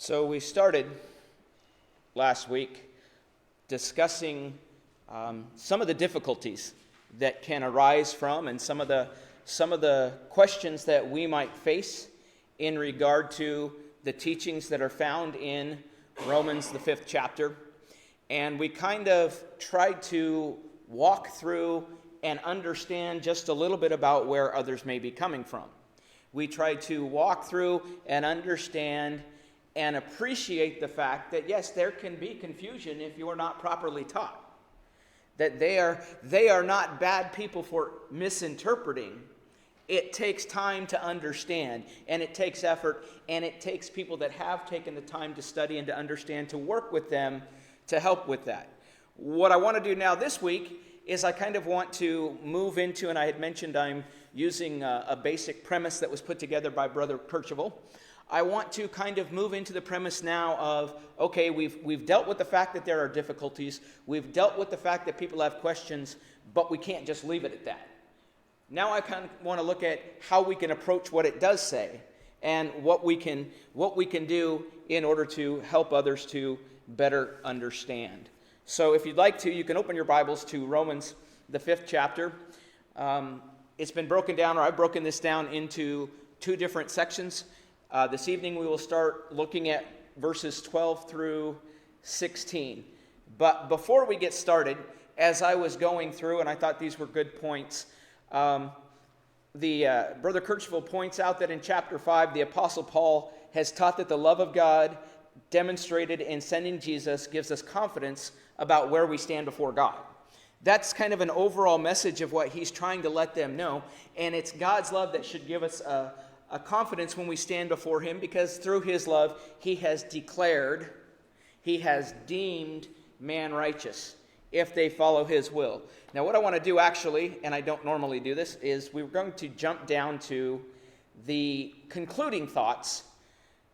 So we started last week discussing some of the difficulties that can arise from and some of the questions that we might face in regard to the teachings that are found in Romans, the 5th chapter. And we kind of tried to walk through and understand just a little bit about where others may be coming from. We tried to walk through and understand and appreciate the fact that, yes, there can be confusion if you are not properly taught. That they are not bad people for misinterpreting. It takes time to understand, and it takes effort, and it takes people that have taken the time to study and to understand to work with them to help with that. What I want to do now this week is I kind of want to move into, and I had mentioned I'm using a basic premise that was put together by Brother Kirchhoff. I want to kind of move into the premise now of, okay, we've dealt with the fact that there are difficulties. We've dealt with the fact that people have questions, but we can't just leave it at that. Now I kind of want to look at how we can approach what it does say and what we can do in order to help others to better understand. So if you'd like to, you can open your Bibles to Romans, the 5th chapter. It's been broken down, or I've broken this down into two different sections. This evening we will start looking at verses 12 through 16. But before we get started, as I was going through, and I thought these were good points, Brother Kirchhoff points out that in chapter 5, the Apostle Paul has taught that the love of God demonstrated in sending Jesus gives us confidence about where we stand before God. That's kind of an overall message of what he's trying to let them know, and it's God's love that should give us a confidence when we stand before him, because through his love, he has declared, he has deemed man righteous if they follow his will. Now, what I want to do actually, and I don't normally do this, is we're going to jump down to the concluding thoughts,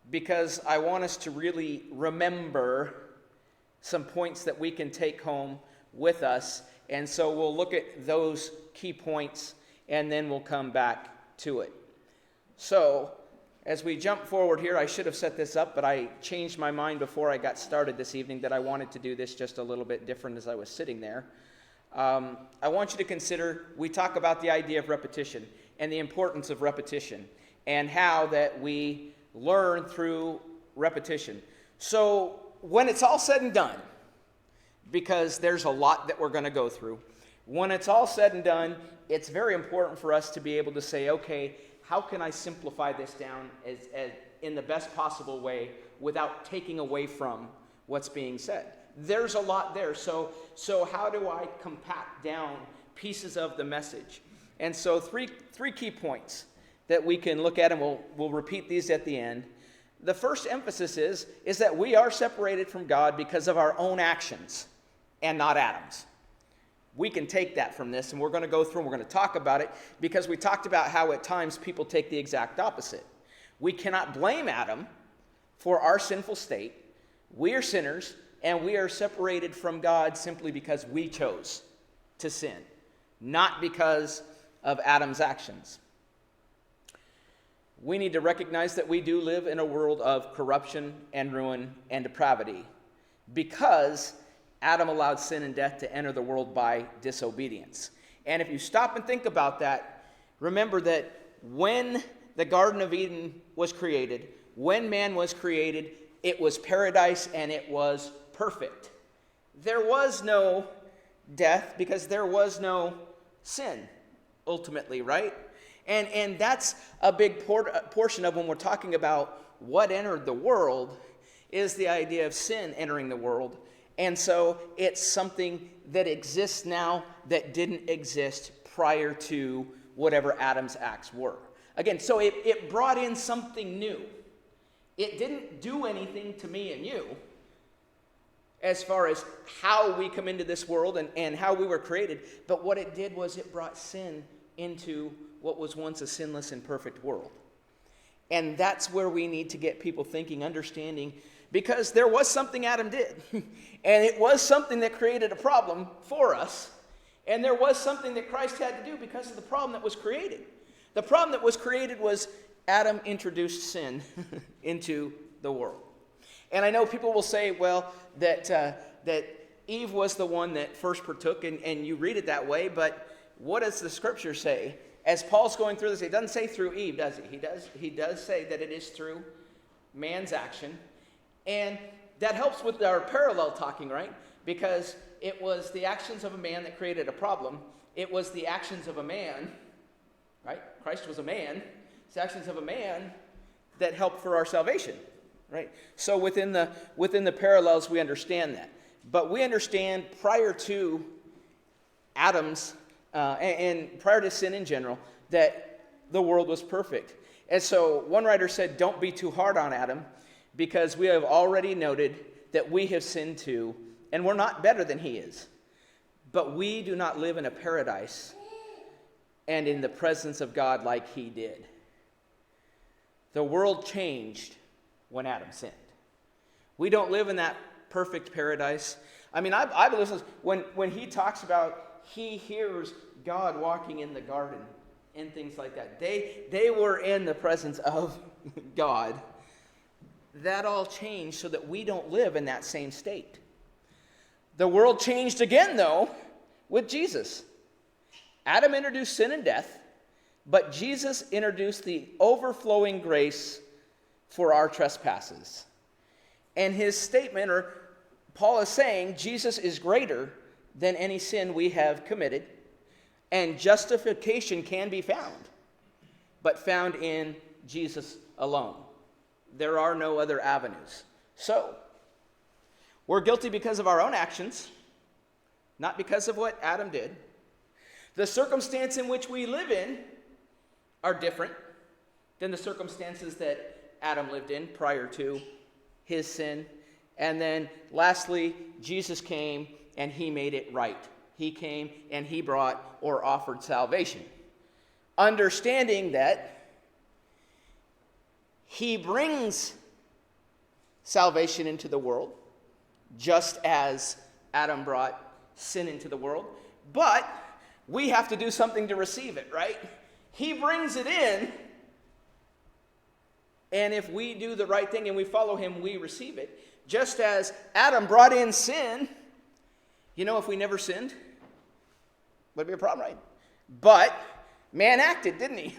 because I want us to really remember some points that we can take home with us. And so we'll look at those key points, and then we'll come back to it. So, as we jump forward here, I should have set this up, but I changed my mind before I got started this evening that I wanted to do this just a little bit different as I was sitting there. I want you to consider, we talk about the idea of repetition and the importance of repetition and how that we learn through repetition. So, when it's all said and done, because there's a lot that we're going to go through, when it's all said and done, it's very important for us to be able to say, okay, how can I simplify this down as in the best possible way without taking away from what's being said? There's a lot there. So how do I compact down pieces of the message? And so three key points that we can look at, and we'll repeat these at the end. The first emphasis is that we are separated from God because of our own actions and not Adam's. We can take that from this, and we're going to go through and we're going to talk about it, because we talked about how at times people take the exact opposite. We cannot blame Adam for our sinful state. We are sinners, and we are separated from God simply because we chose to sin, not because of Adam's actions. We need to recognize that we do live in a world of corruption and ruin and depravity, because Adam allowed sin and death to enter the world by disobedience. And if you stop and think about that, remember that when the Garden of Eden was created, when man was created, it was paradise and it was perfect. There was no death because there was no sin, ultimately, right? And that's a big portion of when we're talking about what entered the world, is the idea of sin entering the world. And so it's something that exists now that didn't exist prior to whatever Adam's acts were. Again, so it brought in something new. It didn't do anything to me and you as far as how we come into this world and how we were created. But what it did was it brought sin into what was once a sinless and perfect world. And that's where we need to get people thinking, understanding, because there was something Adam did, and it was something that created a problem for us, and there was something that Christ had to do because of the problem that was created. The problem that was created was Adam introduced sin into the world. And I know people will say, well, that Eve was the one that first partook, and you read it that way, but what does the scripture say? As Paul's going through this, it doesn't say through Eve, does he? He does say that it is through man's action. And that helps with our parallel talking, right? Because it was the actions of a man that created a problem. It was the actions of a man, right? Christ was a man. It's the actions of a man that helped for our salvation, right? So within the parallels, we understand that. But we understand prior to Adam's and prior to sin in general, that the world was perfect. And so one writer said, don't be too hard on Adam, because we have already noted that we have sinned too, and we're not better than he is. But we do not live in a paradise and in the presence of God like he did. The world changed when Adam sinned. We don't live in that perfect paradise. I mean, I believe when he talks about he hears God walking in the garden and things like that. They were in the presence of God. That all changed so that we don't live in that same state. The world changed again, though, with Jesus. Adam introduced sin and death, but Jesus introduced the overflowing grace for our trespasses. And his statement, or Paul is saying, Jesus is greater than any sin we have committed, and justification can be found, but found in Jesus alone. There are no other avenues. So, we're guilty because of our own actions, not because of what Adam did. The circumstance in which we live in are different than the circumstances that Adam lived in prior to his sin. And then lastly, Jesus came and he made it right. He came and he brought or offered salvation. Understanding that he brings salvation into the world, just as Adam brought sin into the world. But we have to do something to receive it, right? He brings it in, and if we do the right thing and we follow him, we receive it. Just as Adam brought in sin, you know, if we never sinned, would be a problem, right? But man acted, didn't he?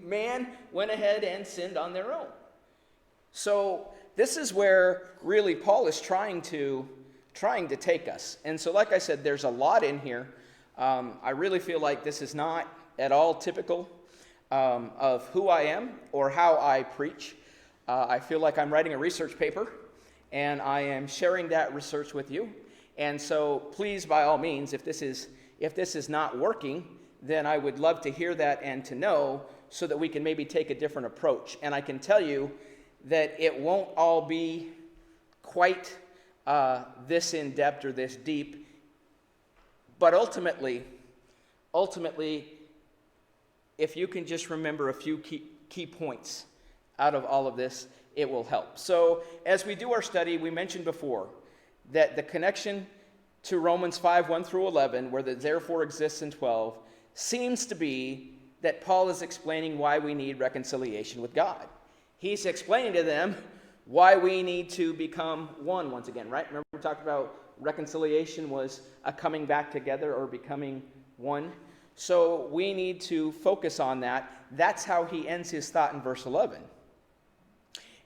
Man went ahead and sinned on their own. So this is where really Paul is trying to take us. And so like I said, there's a lot in here. I really feel like this is not at all typical of who I am or how I preach. I feel like I'm writing a research paper, and I am sharing that research with you. And so please, by all means, if this is not working, then I would love to hear that and to know, so that we can maybe take a different approach. And I can tell you that it won't all be quite this in-depth or this deep, but ultimately, if you can just remember a few key points out of all of this, it will help. So as we do our study, we mentioned before that the connection to Romans 5, 1 through 11, where the therefore exists in 12, seems to be that Paul is explaining why we need reconciliation with God. He's explaining to them why we need to become one once again, right? Remember we talked about reconciliation was a coming back together or becoming one. So we need to focus on that. That's how he ends his thought in verse 11.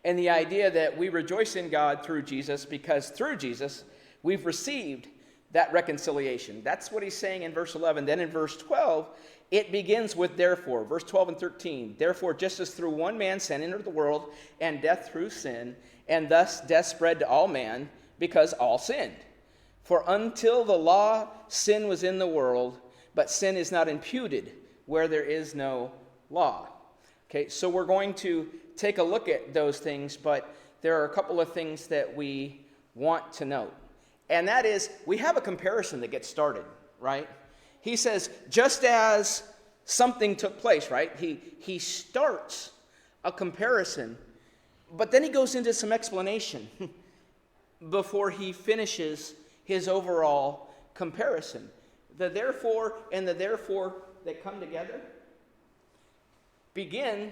And the idea that we rejoice in God through Jesus, because through Jesus we've received that reconciliation. That's what he's saying in verse 11. Then in verse 12, it begins with therefore. Verse 12 and 13. Therefore, just as through one man sin entered the world, and death through sin, and thus death spread to all men, because all sinned. For until the law, sin was in the world, but sin is not imputed where there is no law. Okay, so we're going to take a look at those things, but there are a couple of things that we want to note. And that is, we have a comparison that gets started, right? He says, just as something took place, right? He starts a comparison, but then he goes into some explanation before he finishes his overall comparison. The therefore and the therefore that come together begin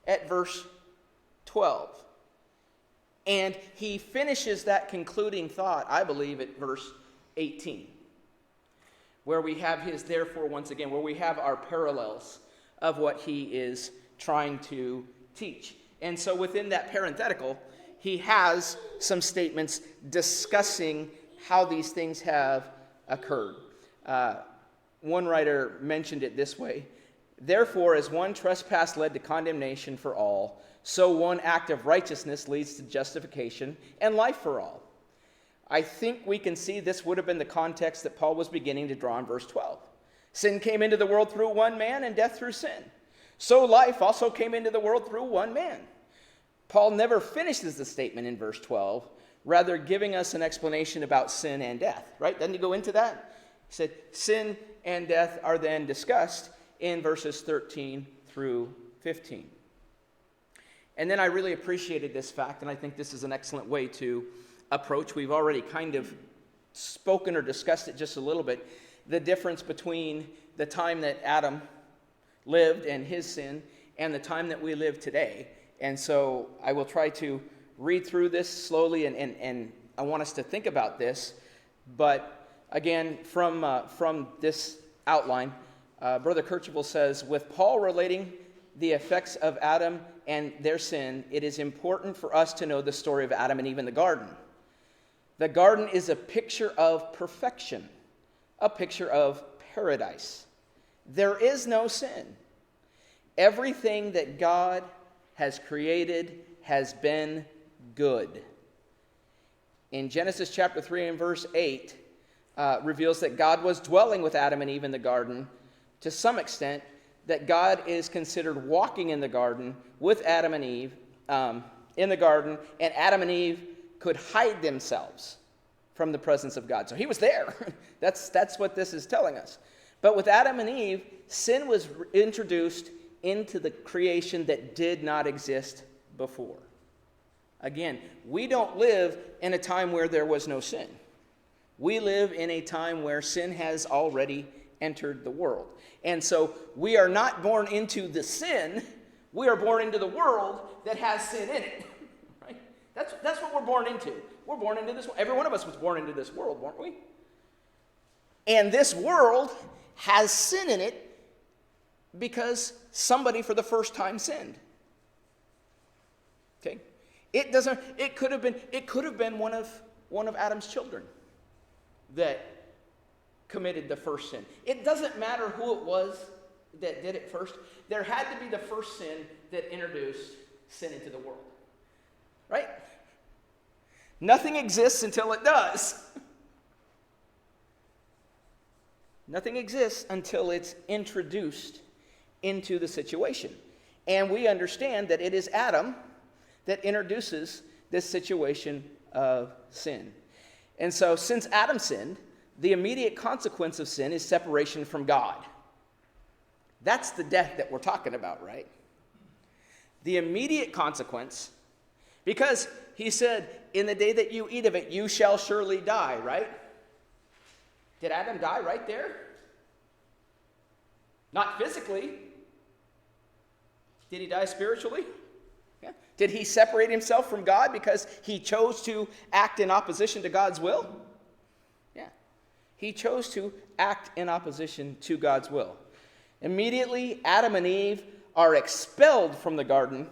at verse 12. And he finishes that concluding thought, I believe, at verse 18, where we have his therefore once again, where we have our parallels of what he is trying to teach. And so within that parenthetical, he has some statements discussing how these things have occurred. One writer mentioned it this way: therefore, as one trespass led to condemnation for all, so one act of righteousness leads to justification and life for all. I think we can see this would have been the context that Paul was beginning to draw in verse 12. Sin came into the world through one man, and death through sin. So life also came into the world through one man. Paul never finishes the statement in verse 12, rather giving us an explanation about sin and death, right? Doesn't he go into that? He said sin and death are then discussed in verses 13 through 15. And then I really appreciated this fact, and I think this is an excellent way to approach. We've already kind of spoken or discussed it just a little bit, the difference between the time that Adam lived and his sin and the time that we live today. And so I will try to read through this slowly, and I want us to think about this. But again, from this outline, Brother Kercheval says, with Paul relating the effects of Adam and their sin, it is important for us to know the story of Adam and Eve in the garden. The garden is a picture of perfection, a picture of paradise. There is no sin. Everything that God has created has been good. In Genesis chapter 3 and verse 8, reveals that God was dwelling with Adam and Eve in the garden to some extent, that God is considered walking in the garden with Adam and Eve in the garden, and Adam and Eve could hide themselves from the presence of God. So he was there. That's what this is telling us. But with Adam and Eve, sin was introduced into the creation that did not exist before. Again, we don't live in a time where there was no sin. We live in a time where sin has already entered the world. And so we are not born into the sin, we are born into the world that has sin in it. Right? That's what we're born into. We're born into this world. Every one of us was born into this world, weren't we? And this world has sin in it because somebody for the first time sinned. Okay? It could have been one of Adam's children that committed the first sin. It doesn't matter who it was that did it first. There had to be the first sin that introduced sin into the world. Right? Nothing exists until it does. Nothing exists until it's introduced into the situation. And we understand that it is Adam that introduces this situation of sin. And so since Adam sinned, the immediate consequence of sin is separation from God. That's the death that we're talking about, right? The immediate consequence, because he said, in the day that you eat of it, you shall surely die, right? Did Adam die right there? Not physically. Did he die spiritually? Yeah. Did he separate himself from God because he chose to act in opposition to God's will? Yeah. He chose to act in opposition to God's will. Immediately, Adam and Eve are expelled from the garden,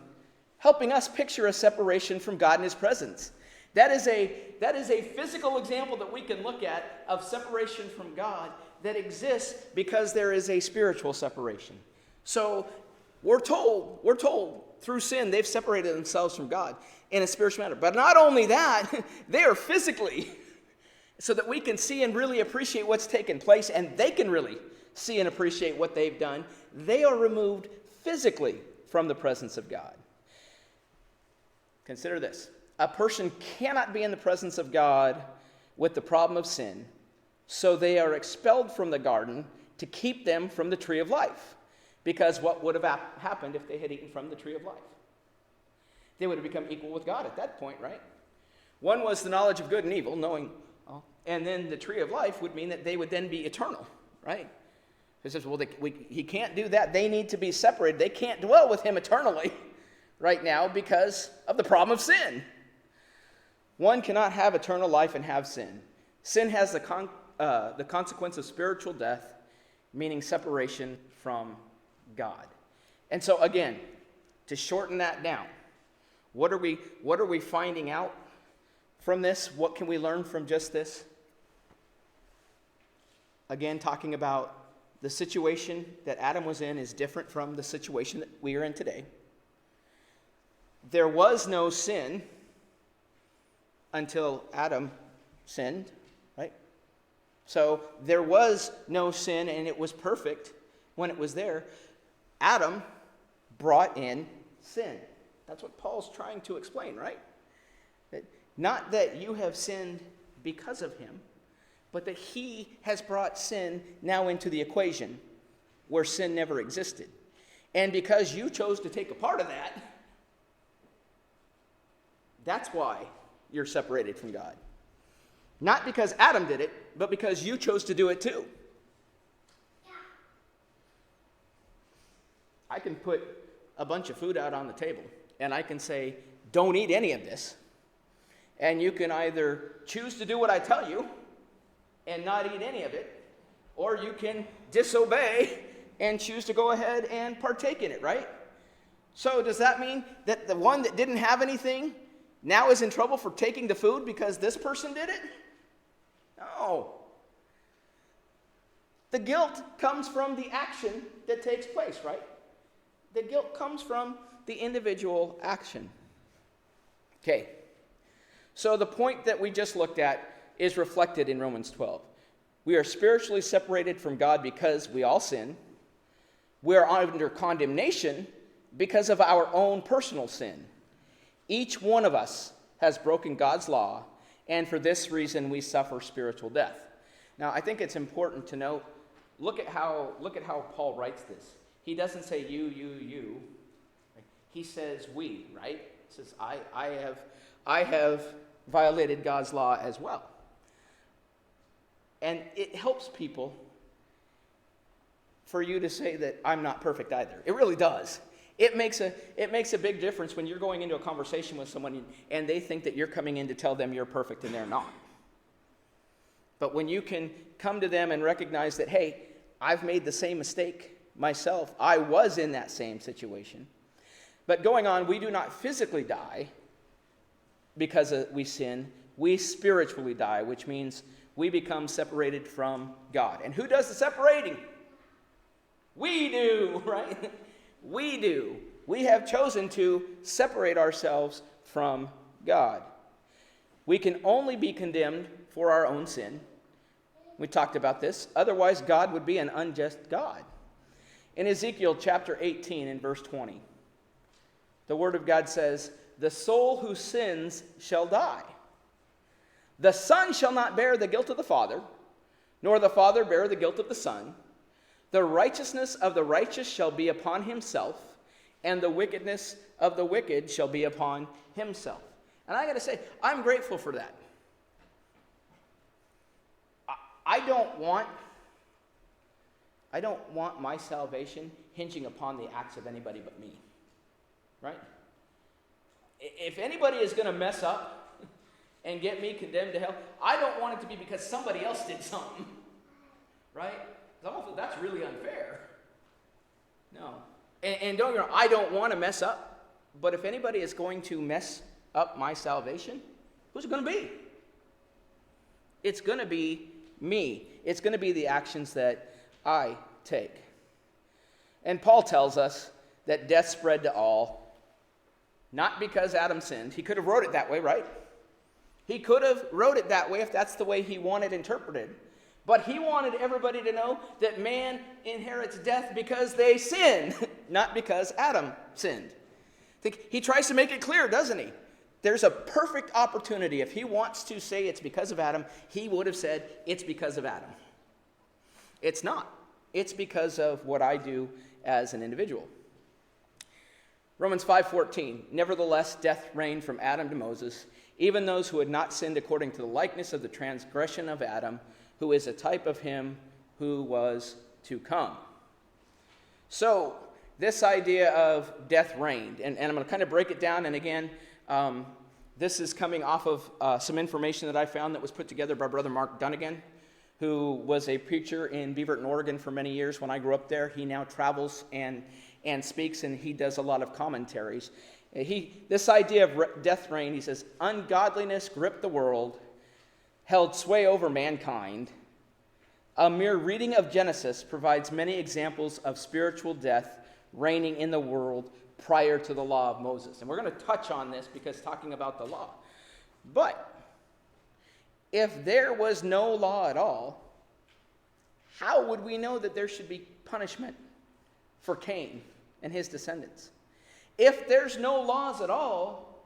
helping us picture a separation from God and his presence. That is a physical example that we can look at of separation from God that exists because there is a spiritual separation. So we're told through sin they've separated themselves from God in a spiritual manner. But not only that, they are physically, so that we can see and really appreciate what's taken place, and they can really see and appreciate what they've done. They are removed physically from the presence of God. Consider this. A person cannot be in the presence of God with the problem of sin, so they are expelled from the garden to keep them from the tree of life. Because what would have happened if they had eaten from the tree of life? They would have become equal with God at that point, right? One was the knowledge of good and evil, knowing, and then the tree of life would mean that they would then be eternal, right? He says, well, he can't do that. They need to be separated. They can't dwell with him eternally right now because of the problem of sin. One cannot have eternal life and have sin. Sin has the consequence of spiritual death, meaning separation from God. And so again, to shorten that down, what are we finding out from this? What can we learn from just this? Again, talking about the situation that Adam was in is different from the situation that we are in today. There was no sin until Adam sinned, right? So there was no sin, and it was perfect when it was there. Adam brought in sin. That's what Paul's trying to explain, right? Not that you have sinned because of him, but that he has brought sin now into the equation where sin never existed. And because you chose to take a part of that, that's why you're separated from God. Not because Adam did it, but because you chose to do it too. I can put a bunch of food out on the table, and I can say, don't eat any of this. And you can either choose to do what I tell you and not eat any of it, or you can disobey and choose to go ahead and partake in it, right? So does that mean that the one that didn't have anything now is in trouble for taking the food because this person did it? No. The guilt comes from the action that takes place, right? The guilt comes from the individual action. Okay. So the point that we just looked at is reflected in Romans 12. We are spiritually separated from God because we all sin. We are under condemnation because of our own personal sin. Each one of us has broken God's law, and for this reason we suffer spiritual death. Now, I think it's important to note, look at how Paul writes this. He doesn't say you. He says we, right? He says I have violated God's law as well. And it helps people for you to say that I'm not perfect either. It really does. It makes a big difference when you're going into a conversation with someone and they think that you're coming in to tell them you're perfect and they're not. But when you can come to them and recognize that, hey, I've made the same mistake myself. I was in that same situation. But going on, we do not physically die because we sin. We spiritually die, which means we become separated from God. And who does the separating? We do, right? We do. We have chosen to separate ourselves from God. We can only be condemned for our own sin. We talked about this. Otherwise, God would be an unjust God. In Ezekiel chapter 18 and verse 20, the Word of God says, "The soul who sins shall die. The Son shall not bear the guilt of the Father, nor the Father bear the guilt of the Son. The righteousness of the righteous shall be upon himself, and the wickedness of the wicked shall be upon himself." And I got to say, I'm grateful for that. I don't want my salvation hinging upon the acts of anybody but me. Right? If anybody is going to mess up and get me condemned to hell, I don't want it to be because somebody else did something. Right? That's really unfair. No. And don't get me wrong, I don't want to mess up. But if anybody is going to mess up my salvation, who's it going to be? It's going to be me. It's going to be the actions that I take. And Paul tells us that death spread to all, not because Adam sinned. He could have wrote it that way, right? He could have wrote it that way if that's the way he wanted interpreted. But he wanted everybody to know that man inherits death because they sin, not because Adam sinned. He tries to make it clear, doesn't he? There's a perfect opportunity. If he wants to say it's because of Adam, he would have said it's because of Adam. It's not. It's because of what I do as an individual. Romans 5:14, "Nevertheless, death reigned from Adam to Moses, even those who had not sinned according to the likeness of the transgression of Adam, who is a type of him who was to come." So, this idea of death reigned, and I'm going to kind of break it down, and again, This is coming off of some information that I found that was put together by Brother Mark Dunnigan, who was a preacher in Beaverton, Oregon for many years when I grew up there. He now travels and speaks, and he does a lot of commentaries. This idea of death reign, he says, ungodliness gripped the world, held sway over mankind. A mere reading of Genesis provides many examples of spiritual death reigning in the world prior to the law of Moses. And we're going to touch on this because talking about the law. But if there was no law at all, how would we know that there should be punishment for Cain and his descendants? If there's no laws at all,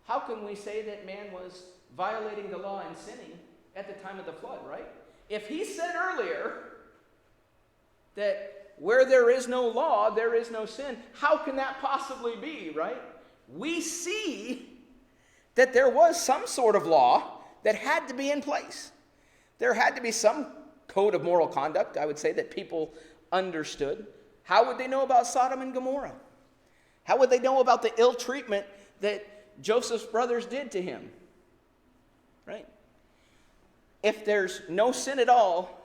how can we say that man was violating the law and sinning at the time of the flood, right? If he said earlier that where there is no law, there is no sin, how can that possibly be, right? We see that there was some sort of law that had to be in place. There had to be some code of moral conduct, I would say, that people understood. How would they know about Sodom and Gomorrah? How would they know about the ill treatment that Joseph's brothers did to him? Right? If there's no sin at all,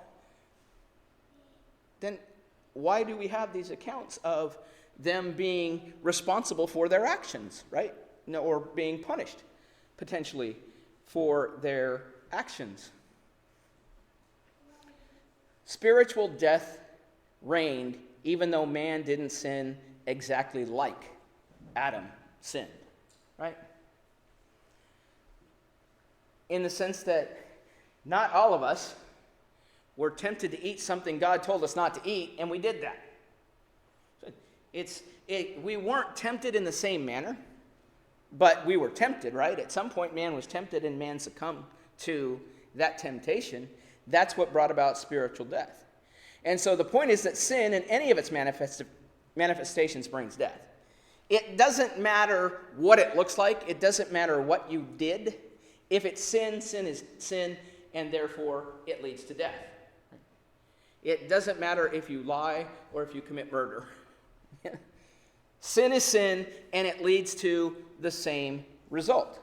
then why do we have these accounts of them being responsible for their actions, right? No, or being punished, potentially, for their actions. Spiritual death reigned even though man didn't sin exactly like Adam sinned, right? In the sense that not all of us were tempted to eat something God told us not to eat, and we did that. We weren't tempted in the same manner, but we were tempted, right? At some point, man was tempted, and man succumbed to that temptation. That's what brought about spiritual death. And so the point is that sin, in any of its manifestations, brings death. It doesn't matter what it looks like. It doesn't matter what you did. If it's sin, sin is sin, and therefore it leads to death. It doesn't matter if you lie or if you commit murder. Sin is sin, and it leads to the same result.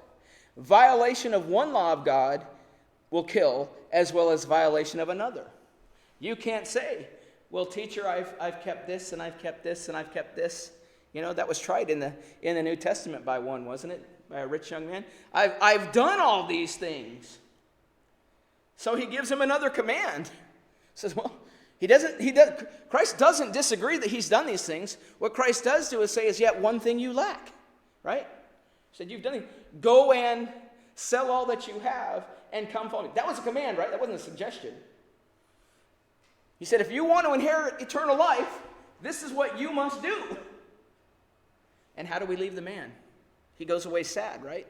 Violation of one law of God will kill, as well as violation of another. You can't say, well, teacher, I've kept this, and I've kept this, and I've kept this. You know, that was tried in the New Testament by one, wasn't it? By a rich young man. I've done all these things. So he gives him another command. He says, well, Christ doesn't disagree that he's done these things. What Christ does do is say, is yet one thing you lack, right? He said, you've done it. Go and sell all that you have and come follow me. That was a command, right? That wasn't a suggestion. He said, if you want to inherit eternal life, this is what you must do. And how do we leave the man? He goes away sad, right?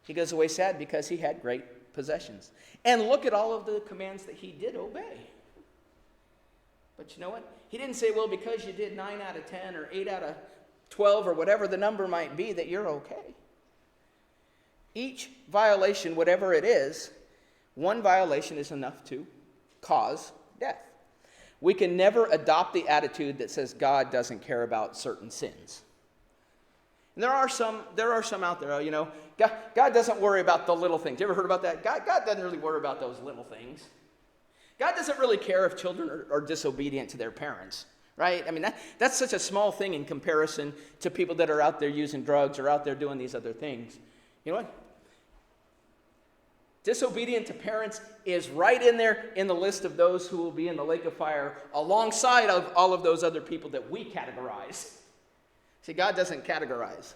He goes away sad because he had great possessions. And look at all of the commands that he did obey. But you know what? He didn't say, well, because you did 9 out of 10 or 8 out of 12 or whatever the number might be, that you're okay. Each violation, whatever it is, one violation is enough to cause death. We can never adopt the attitude that says God doesn't care about certain sins. And there are some out there, you know, God doesn't worry about the little things. You ever heard about that? God doesn't really worry about those little things. God doesn't really care if children are disobedient to their parents, right? I mean, that's such a small thing in comparison to people that are out there using drugs or out there doing these other things. You know what? Disobedient to parents is right in there in the list of those who will be in the lake of fire alongside of all of those other people that we categorize. See, God doesn't categorize.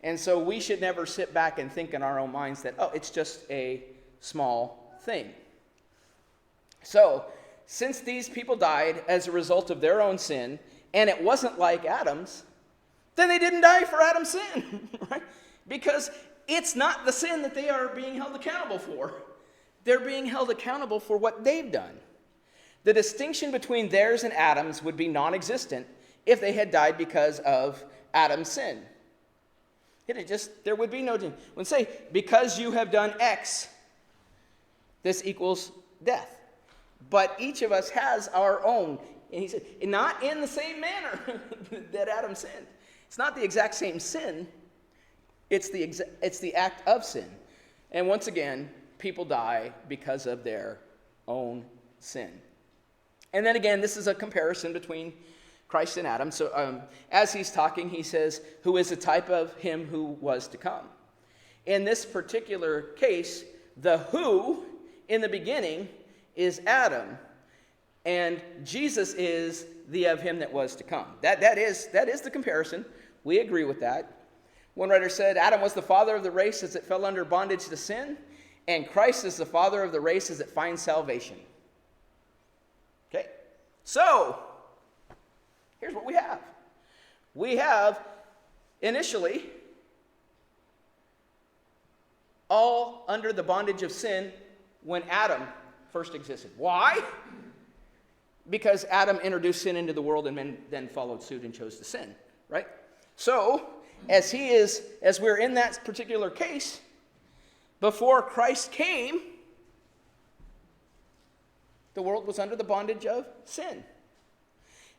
And so we should never sit back and think in our own minds that, oh, it's just a small thing. So, since these people died as a result of their own sin, and it wasn't like Adam's, then they didn't die for Adam's sin, right? Because it's not the sin that they are being held accountable for. They're being held accountable for what they've done. The distinction between theirs and Adam's would be non-existent if they had died because of Adam's sin. There would be no, when say, because you have done X, this equals death. But each of us has our own. And he said, not in the same manner that Adam sinned. It's not the exact same sin, It's the act of sin. And once again, people die because of their own sin. And then again, this is a comparison between Christ and Adam. So as he's talking, he says, who is a type of him who was to come. In this particular case, the who in the beginning is Adam, and Jesus is the of him that was to come. That is the comparison. We agree with that. One writer said, Adam was the father of the race as it fell under bondage to sin, and Christ is the father of the race as it finds salvation. Okay, so here's what we have. We have, initially, all under the bondage of sin when Adam first existed. Why? Because Adam introduced sin into the world and men then followed suit and chose to sin, right? So, as we're in that particular case, before Christ came, the world was under the bondage of sin.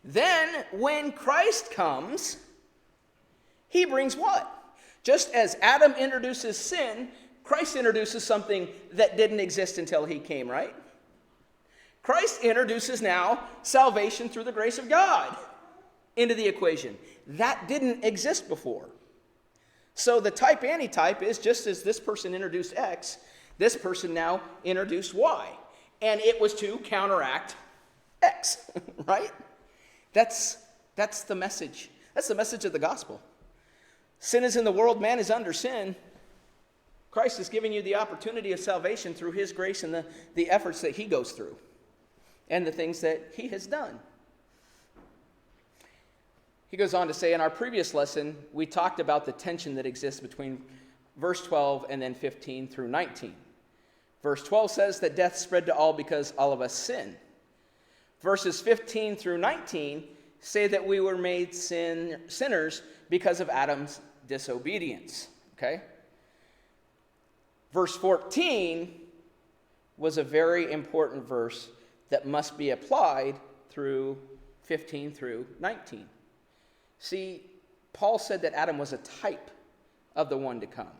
Then, when Christ comes, he brings what? Just as Adam introduces sin, Christ introduces something that didn't exist until he came, right? Christ introduces now salvation through the grace of God into the equation. That didn't exist before. So the type antitype is just as this person introduced X, this person now introduced Y. And it was to counteract X, right? That's the message. That's the message of the gospel. Sin is in the world, man is under sin. Christ is giving you the opportunity of salvation through his grace and the efforts that he goes through and the things that he has done. He goes on to say, in our previous lesson, we talked about the tension that exists between verse 12 and then 15 through 19. Verse 12 says that death spread to all because all of us sin. Verses 15 through 19 say that we were made sinners because of Adam's disobedience. Okay? Verse 14 was a very important verse that must be applied through 15 through 19. See, Paul said that Adam was a type of the one to come.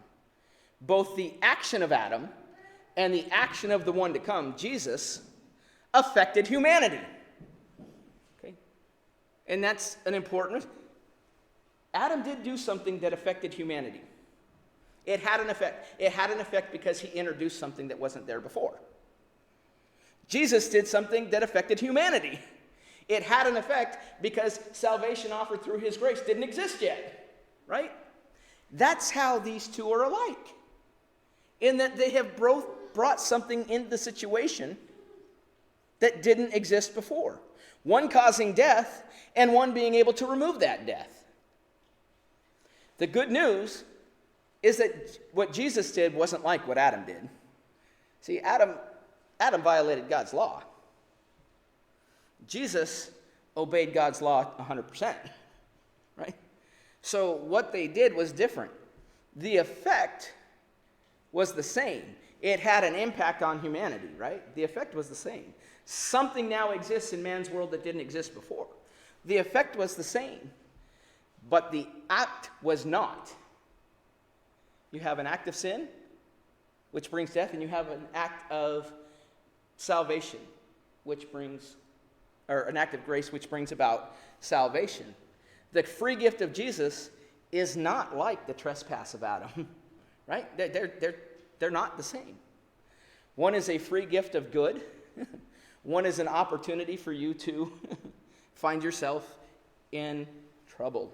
Both the action of Adam and the action of the one to come, Jesus, affected humanity. Okay? And that's an important. Adam did do something that affected humanity. It had an effect. It had an effect because he introduced something that wasn't there before. Jesus did something that affected humanity. It had an effect because salvation offered through his grace didn't exist yet, right? That's how these two are alike, in that they have both brought something into the situation that didn't exist before. One causing death and one being able to remove that death. The good news is that what Jesus did wasn't like what Adam did. See, Adam violated God's law. Jesus obeyed God's law 100%, right? So what they did was different. The effect was the same. It had an impact on humanity, right? The effect was the same. Something now exists in man's world that didn't exist before. The effect was the same, but the act was not. You have an act of sin, which brings death, and you have an act of salvation, which brings, or an act of grace, which brings about salvation. The free gift of Jesus is not like the trespass of Adam, right? They're not the same. One is a free gift of good. One is an opportunity for you to find yourself in trouble.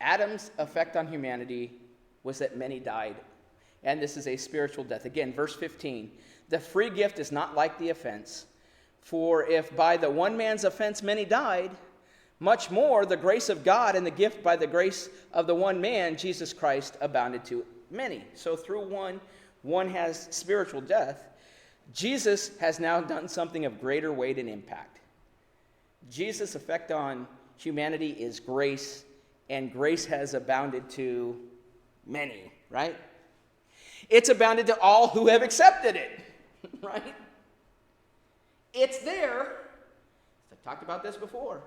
Adam's effect on humanity was that many died, and this is a spiritual death. Again, verse 15, the free gift is not like the offense, for if by the one man's offense many died, much more the grace of God and the gift by the grace of the one man, Jesus Christ, abounded to many. So through one has spiritual death. Jesus has now done something of greater weight and impact. Jesus' effect on humanity is grace, and grace has abounded to many, right? It's abounded to all who have accepted it, right? It's there. I've talked about this before.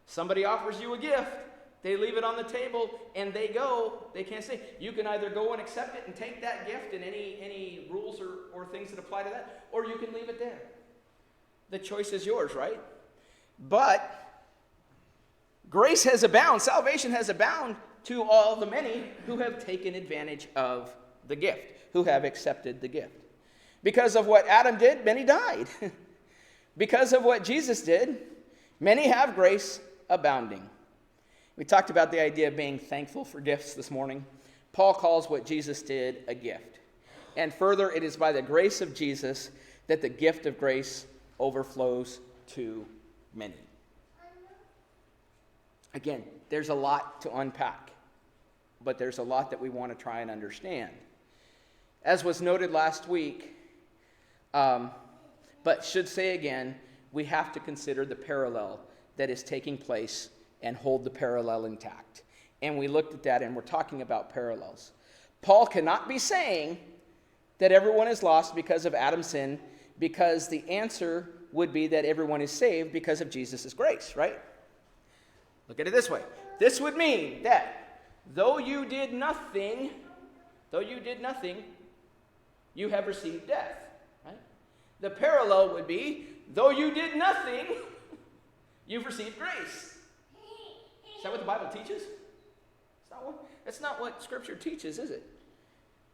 Somebody offers you a gift. They leave it on the table and they go. They can't say. You can either go and accept it and take that gift and any rules or things that apply to that, or you can leave it there. The choice is yours, right? But grace has abounded, salvation has abounded to all the many who have taken advantage of the gift, who have accepted the gift. Because of what Adam did, many died. Because of what Jesus did, many have grace abounding. We talked about the idea of being thankful for gifts this morning. Paul calls what Jesus did a gift. And further, it is by the grace of Jesus that the gift of grace overflows to many. Again, there's a lot to unpack, but there's a lot that we want to try and understand. As was noted last week, but should say again, we have to consider the parallel that is taking place and hold the parallel intact. And we looked at that and we're talking about parallels. Paul cannot be saying that everyone is lost because of Adam's sin, because the answer would be that everyone is saved because of Jesus' grace, right? Look at it this way. This would mean that though you did nothing, you have received death, right? The parallel would be, though you did nothing, you've received grace. Is that what the Bible teaches? That's not what Scripture teaches, is it?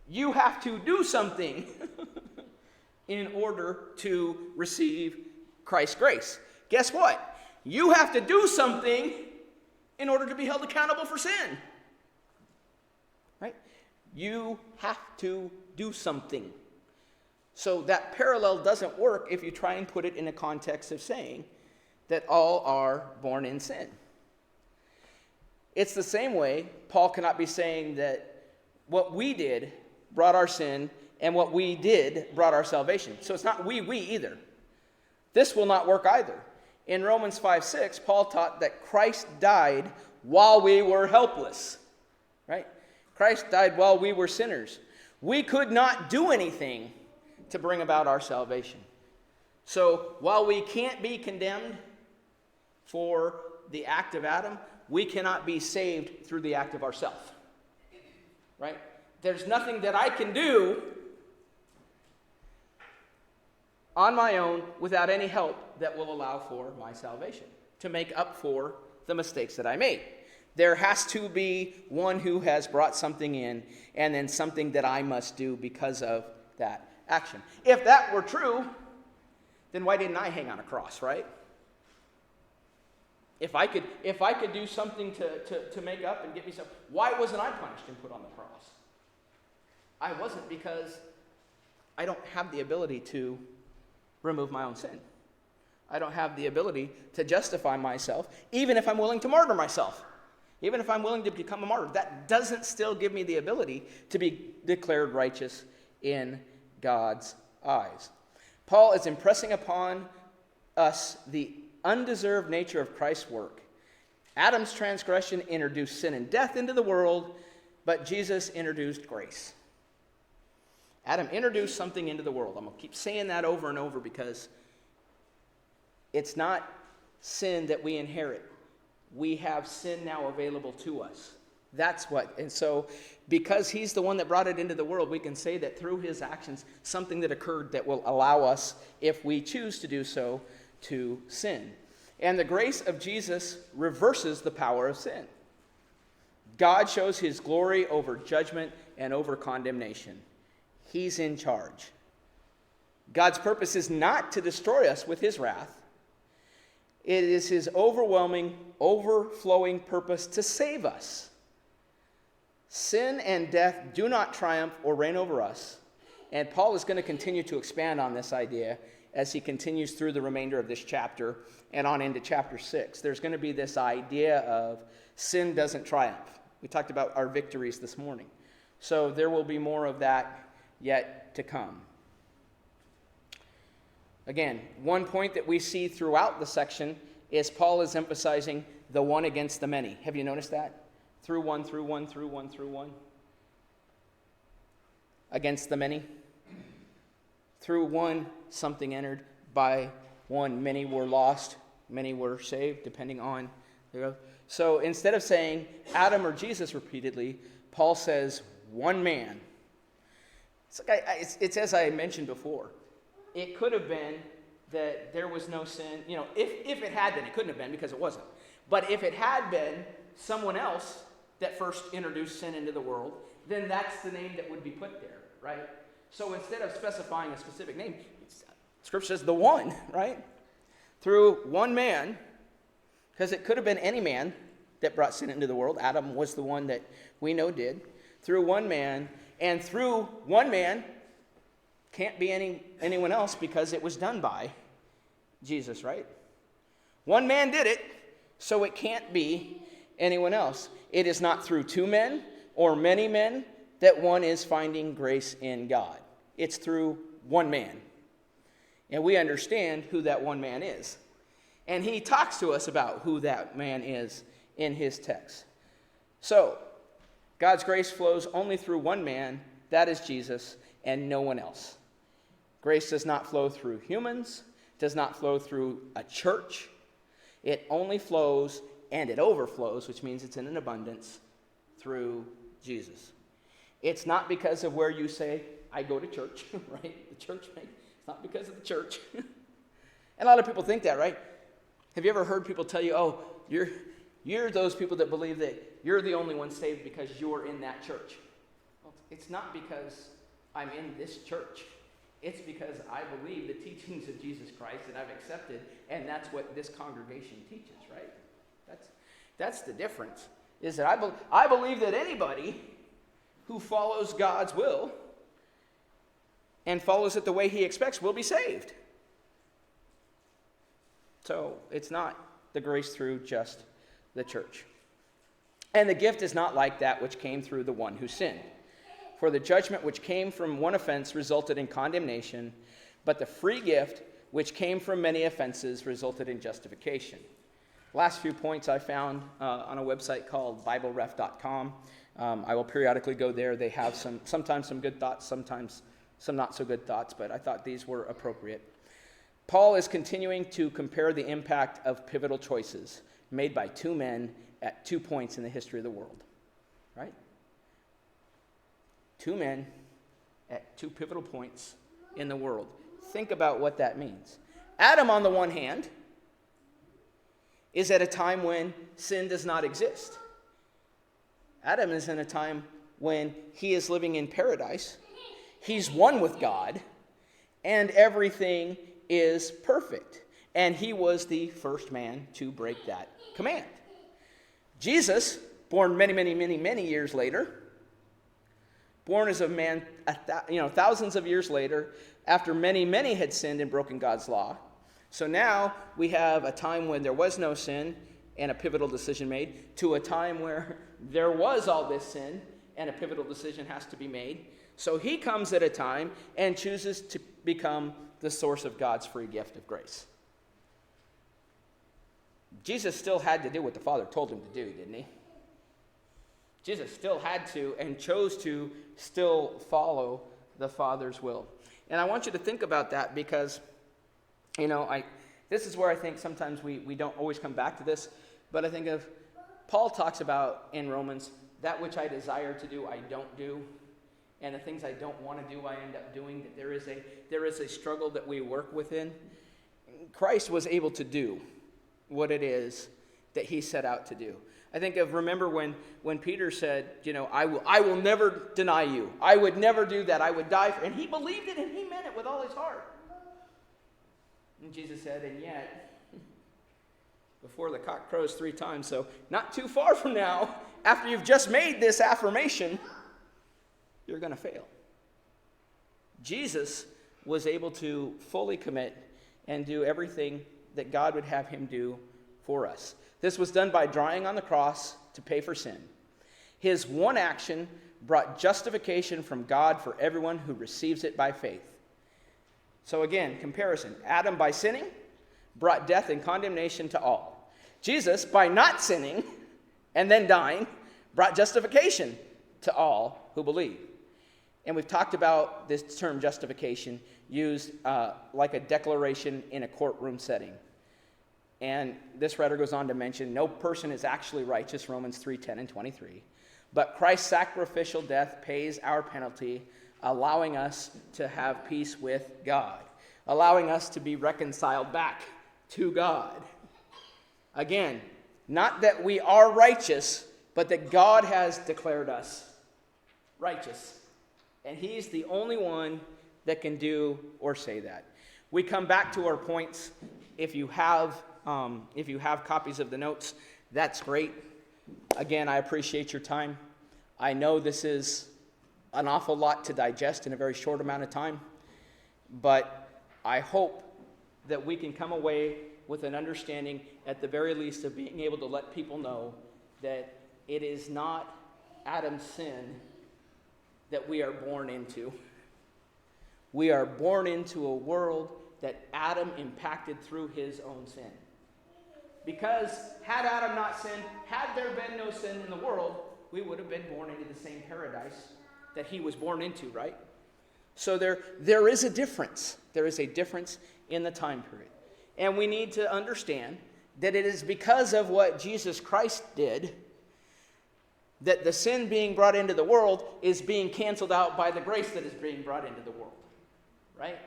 You have to do something in order to receive Christ's grace. Guess what? You have to do something in order to be held accountable for sin. Right? You have to do something. So that parallel doesn't work if you try and put it in a context of saying that all are born in sin. It's the same way Paul cannot be saying that what we did brought our sin and what we did brought our salvation. So it's not we either. This will not work either. In Romans 5:6, Paul taught that Christ died while we were helpless. Right? Christ died while we were sinners. We could not do anything to bring about our salvation. So while we can't be condemned for the act of Adam, we cannot be saved through the act of ourself. Right? There's nothing that I can do on my own without any help that will allow for my salvation, to make up for the mistakes that I made. There has to be one who has brought something in, and then something that I must do because of that action. If that were true, then why didn't I hang on a cross, right? If I could do something to make up and get me some, why wasn't I punished and put on the cross? I wasn't, because I don't have the ability to remove my own sin. I don't have the ability to justify myself, even if I'm willing to martyr myself. Even if I'm willing to become a martyr, that doesn't still give me the ability to be declared righteous in God's eyes. Paul is impressing upon us the undeserved nature of Christ's work. Adam's transgression introduced sin and death into the world, but Jesus introduced grace. Adam introduced something into the world. I'm going to keep saying that over and over because it's not sin that we inherit. We have sin now available to us. That's what, and so because he's the one that brought it into the world, we can say that through his actions, something that occurred that will allow us, if we choose to do so, to sin. And the grace of Jesus reverses the power of sin. God shows his glory over judgment and over condemnation. He's in charge. God's purpose is not to destroy us with his wrath. It is his overwhelming, overflowing purpose to save us. Sin and death do not triumph or reign over us. And Paul is going to continue to expand on this idea as he continues through the remainder of this chapter and on into chapter 6. There's going to be this idea of sin doesn't triumph. We talked about our victories this morning. So there will be more of that yet to come. Again, one point that we see throughout the section is Paul is emphasizing the one against the many. Have you noticed that? Through one. Against the many. Through one, something entered. By one, many were lost. Many were saved, depending on. So instead of saying Adam or Jesus repeatedly, Paul says one man. It's as I mentioned before. It could have been that there was no sin. If it had been, it couldn't have been because it wasn't. But if it had been someone else that first introduced sin into the world, then that's the name that would be put there, right? So instead of specifying a specific name, Scripture says the one, right? Through one man, because it could have been any man that brought sin into the world. Adam was the one that we know did. Through one man, and through one man can't be anyone else because it was done by Jesus, right? One man did it, so it can't be anyone else. It is not through two men or many men that one is finding grace in God. It's through one man. And we understand who that one man is. And he talks to us about who that man is in his text. So, God's grace flows only through one man, that is Jesus, and no one else. Grace does not flow through humans, does not flow through a church. It only flows, and it overflows, which means it's in an abundance, through Jesus. It's not because of where you say, I go to church, right? The church, it's not because of the church. And a lot of people think that, right? Have you ever heard people tell you, oh, you're those people that believe that you're the only one saved because you're in that church? Well, it's not because I'm in this church. It's because I believe the teachings of Jesus Christ that I've accepted, and that's what this congregation teaches, right? That's the difference, is that I believe that anybody who follows God's will and follows it the way he expects will be saved. So it's not the grace through just the church. And the gift is not like that which came through the one who sinned. For the judgment which came from one offense resulted in condemnation, but the free gift which came from many offenses resulted in justification. Last few points I found on a website called BibleRef.com. I will periodically go there. They have sometimes some good thoughts, sometimes some not so good thoughts, but I thought these were appropriate. Paul is continuing to compare the impact of pivotal choices made by two men at 2 points in the history of the world, right? Two men at 2 pivotal points in the world. Think about what that means. Adam, on the one hand, is at a time when sin does not exist. Adam is in a time when he is living in paradise. He's one with God, and everything is perfect. And he was the first man to break that command. Jesus, born many years later, born as a man, thousands of years later, after many had sinned and broken God's law. So now we have a time when there was no sin and a pivotal decision made, to a time where there was all this sin and a pivotal decision has to be made. So he comes at a time and chooses to become the source of God's free gift of grace. Jesus still had to do what the Father told him to do, didn't he? Jesus still had to and chose to still follow the Father's will. And I want you to think about that because, this is where I think sometimes we don't always come back to this, but I think of Paul talks about in Romans, that which I desire to do, I don't do. And the things I don't want to do, I end up doing. That there is a struggle that we work within. Christ was able to do what it is that he set out to do. I think remember when Peter said, I will never deny you. I would never do that. I would die for, and he believed it and he meant it with all his heart. And Jesus said, and yet, before the cock crows 3 times, so not too far from now, after you've just made this affirmation, you're going to fail. Jesus was able to fully commit and do everything that God would have him do for us. This was done by dying on the cross to pay for sin. His one action brought justification from God for everyone who receives it by faith. So again, comparison. Adam, by sinning, brought death and condemnation to all. Jesus, by not sinning and then dying, brought justification to all who believe. And we've talked about this term justification used like a declaration in a courtroom setting. And this writer goes on to mention, no person is actually righteous, Romans 3:10 and 23. But Christ's sacrificial death pays our penalty, allowing us to have peace with God, allowing us to be reconciled back to God. Again, not that we are righteous, but that God has declared us righteous. And he's the only one that can do or say that. We come back to our points. If you have copies of the notes, that's great. Again, I appreciate your time. I know this is an awful lot to digest in a very short amount of time, but I hope that we can come away with an understanding, at the very least, of being able to let people know that it is not Adam's sin that we are born into. We are born into a world that Adam impacted through his own sin. Because had Adam not sinned, had there been no sin in the world, we would have been born into the same paradise that he was born into, right? So there is a difference. There is a difference in the time period. And we need to understand that it is because of what Jesus Christ did that the sin being brought into the world is being canceled out by the grace that is being brought into the world, right?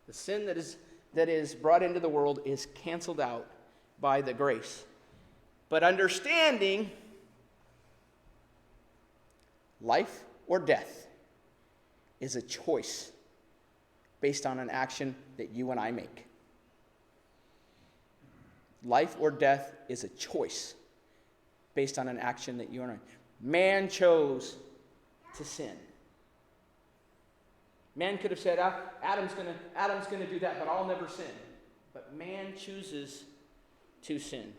The sin that is brought into the world is canceled out by the grace. But understanding life or death is a choice based on an action that you and I make. Life or death is a choice based on an action that you and I. Man chose to sin. Man could have said, Adam's going to do that, but I'll never sin. But man chooses to sin.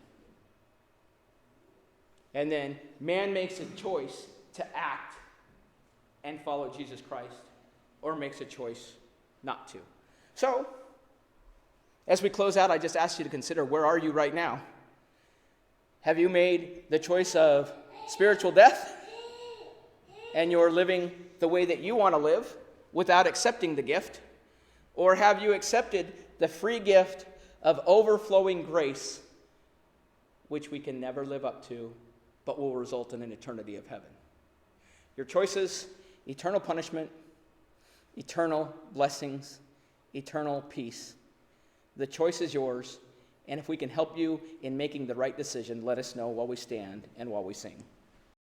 And then man makes a choice to act and follow Jesus Christ, or makes a choice not to. So, as we close out, I just ask you to consider, where are you right now? Have you made the choice of spiritual death, and you're living the way that you want to live without accepting the gift? Or have you accepted the free gift of overflowing grace, which we can never live up to, but will result in an eternity of heaven? Your choices: eternal punishment, eternal blessings, eternal peace. The choice is yours, and if we can help you in making the right decision, let us know while we stand and while we sing.